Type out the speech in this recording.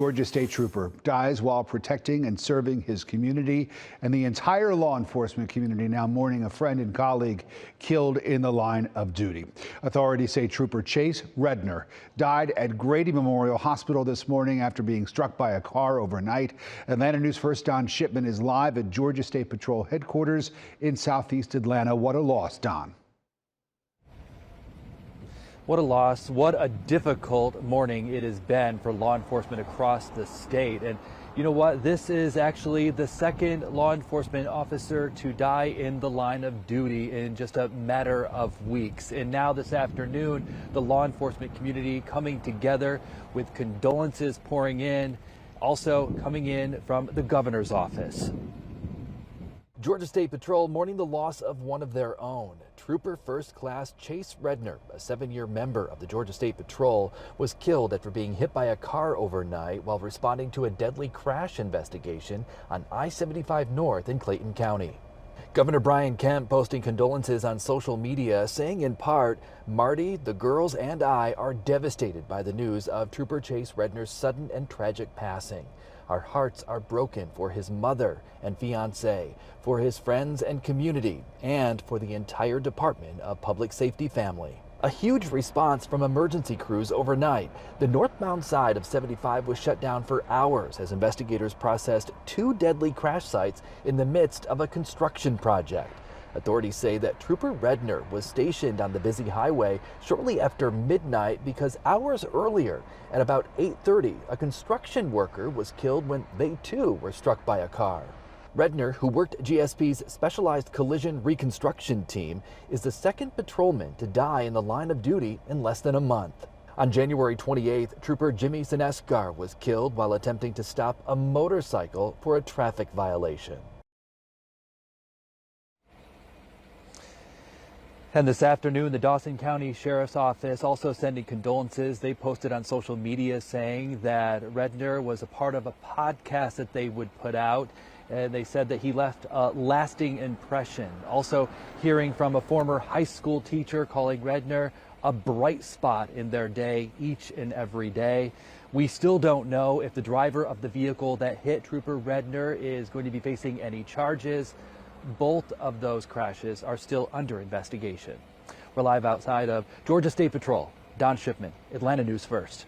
Georgia State Trooper dies while protecting and serving his community, and the entire law enforcement community now mourning a friend and colleague killed in the line of duty. Authorities say Trooper Chase Redner died at Grady Memorial Hospital this morning after being struck by a car overnight. Atlanta News First Don Shipman is live at Georgia State Patrol headquarters in Southeast Atlanta. What a loss, Don. What a loss. What a difficult morning it has been for law enforcement across the state. And you know what? This is actually the second law enforcement officer to die in the line of duty in just a matter of weeks. And now this afternoon, the law enforcement community coming together with condolences pouring in, also coming in from the governor's office. Georgia State Patrol mourning the loss of one of their own. Trooper First Class Chase Redner, a 7-year member of the Georgia State Patrol, was killed after being hit by a car overnight while responding to a deadly crash investigation on I-75 North in Clayton County. Governor Brian Kemp posting condolences on social media, saying in part, "Marty, the girls, and I are devastated by the news of Trooper Chase Redner's sudden and tragic passing. Our hearts are broken for his mother and fiancé, for his friends and community, and for the entire Department of Public Safety family." A huge response from emergency crews overnight. The northbound side of 75 was shut down for hours as investigators processed 2 deadly crash sites in the midst of a construction project. Authorities say that Trooper Redner was stationed on the busy highway shortly after midnight because hours earlier, at about 8:30, a construction worker was killed when they too were struck by a car. Redner, who worked GSP's Specialized Collision Reconstruction Team, is the second patrolman to die in the line of duty in less than a month. On January 28th, Trooper Jimmy Sineskar was killed while attempting to stop a motorcycle for a traffic violation. And this afternoon, the Dawson County Sheriff's Office also sending condolences. They posted on social media saying that Redner was a part of a podcast that they would put out. And they said that he left a lasting impression. Also hearing from a former high school teacher calling Redner a bright spot in their day each and every day. We still don't know if the driver of the vehicle that hit Trooper Redner is going to be facing any charges. Both of those crashes are still under investigation. We're live outside of Georgia State Patrol. Don Shipman, Atlanta News First.